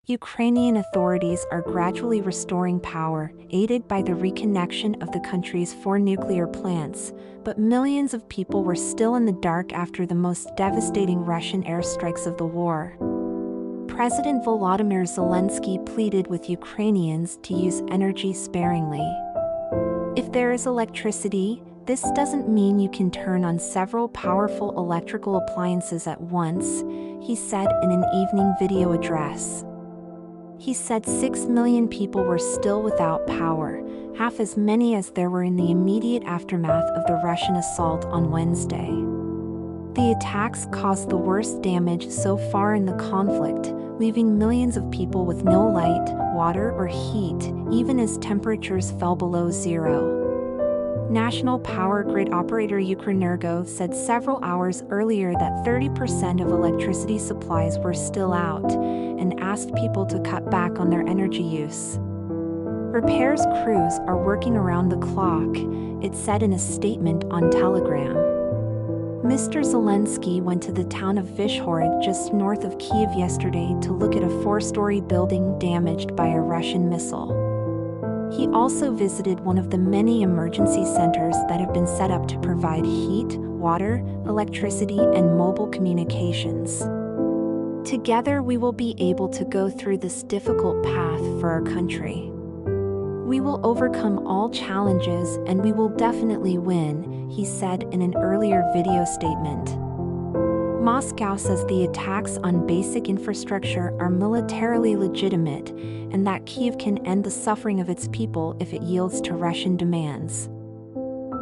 Ukrainian authorities are gradually restoring power, aided by the reconnection of the country's 4 nuclear plants, but millions of people were still in the dark after the most devastating Russian airstrikes of the war. President Volodymyr Zelensky pleaded with Ukrainians to use energy sparingly. If there is electricity, this doesn't mean you can turn on several powerful electrical appliances at once, he said in an evening video address. He said 6 million people were still without power, half as many as there were in the immediate aftermath of the Russian assault on Wednesday. The attacks caused the worst damage so far in the conflict, leaving millions of people with no light, water, or heat, even as temperatures fell below zero. National power grid operator Ukrenergo said several hours earlier that 30% of electricity supplies were still out, and asked people to cut back on their energy use. Repairs crews are working around the clock, it said in a statement on Telegram. Mr. Zelensky went to the town of Vyshhorod just north of Kyiv yesterday to look at a 4-story building damaged by a Russian missile. He also visited one of the many emergency centers that have been set up to provide heat, water, electricity, and mobile communications. Together we will be able to go through this difficult path for our country. We will overcome all challenges and we will definitely win, he said in an earlier video statement. Moscow says the attacks on basic infrastructure are militarily legitimate and that Kyiv can end the suffering of its people if it yields to Russian demands.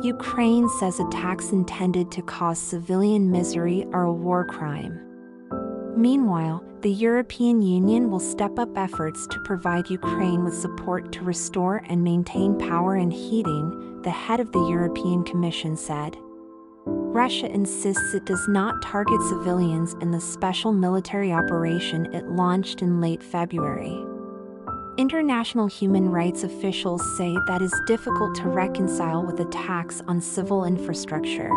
Ukraine says attacks intended to cause civilian misery are a war crime. Meanwhile, the European Union will step up efforts to provide Ukraine with support to restore and maintain power and heating, the head of the European Commission said. Russia insists it does not target civilians in the special military operation it launched in late February. International human rights officials say that is difficult to reconcile with attacks on civil infrastructure.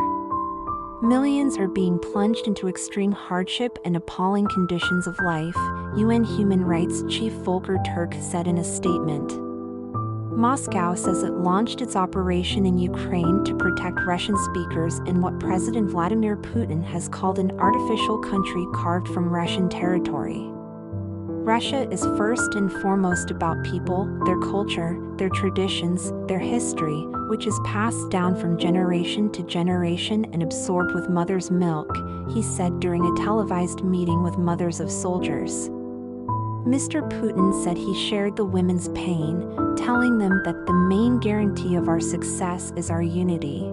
Millions are being plunged into extreme hardship and appalling conditions of life, UN Human Rights Chief Volker Turk said in a statement. Moscow says it launched its operation in Ukraine to protect Russian speakers in what President Vladimir Putin has called an artificial country carved from Russian territory. Russia is first and foremost about people, their culture, their traditions, their history, which is passed down from generation to generation and absorbed with mother's milk, he said during a televised meeting with mothers of soldiers. Mr. Putin said he shared the women's pain, telling them that the main guarantee of our success is our unity.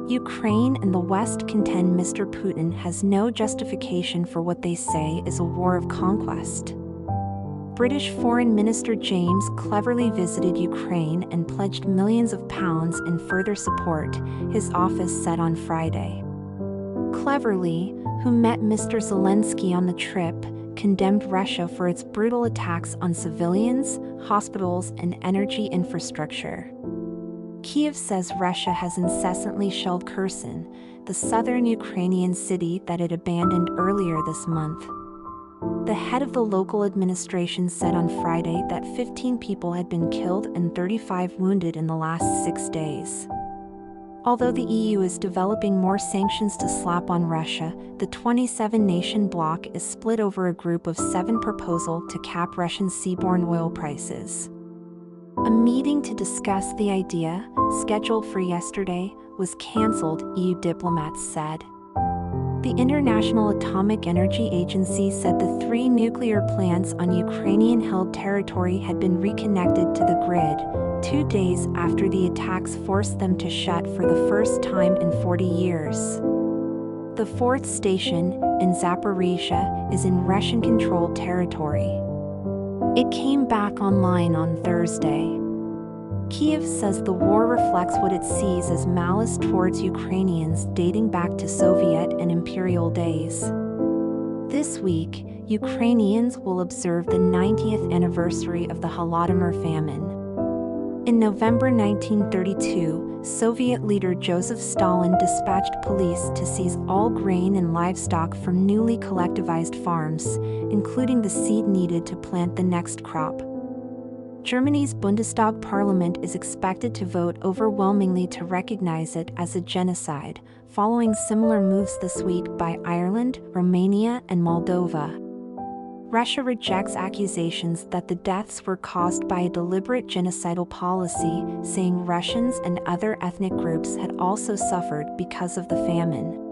Ukraine and the West contend Mr. Putin has no justification for what they say is a war of conquest. British Foreign Minister James Cleverly visited Ukraine and pledged millions of pounds in further support, his office said on Friday. Cleverly, who met Mr. Zelensky on the trip, condemned Russia for its brutal attacks on civilians, hospitals, and energy infrastructure. Kyiv says Russia has incessantly shelled Kherson, the southern Ukrainian city that it abandoned earlier this month. The head of the local administration said on Friday that 15 people had been killed and 35 wounded in the last 6 days. Although the EU is developing more sanctions to slap on Russia, the 27-nation bloc is split over a group of 7 proposal to cap Russian seaborne oil prices. A meeting to discuss the idea, scheduled for yesterday, was cancelled, EU diplomats said. The International Atomic Energy Agency said the 3 nuclear plants on Ukrainian-held territory had been reconnected to the grid, 2 days after the attacks forced them to shut for the first time in 40 years. The 4th station, in Zaporizhzhia, is in Russian-controlled territory. It came back online on Thursday. Kyiv says the war reflects what it sees as malice towards Ukrainians dating back to Soviet and imperial days. This week, Ukrainians will observe the 90th anniversary of the Holodomor famine. In November 1932, Soviet leader Joseph Stalin dispatched police to seize all grain and livestock from newly collectivized farms, including the seed needed to plant the next crop. Germany's Bundestag parliament is expected to vote overwhelmingly to recognize it as a genocide, following similar moves this week by Ireland, Romania, and Moldova. Russia rejects accusations that the deaths were caused by a deliberate genocidal policy, saying Russians and other ethnic groups had also suffered because of the famine.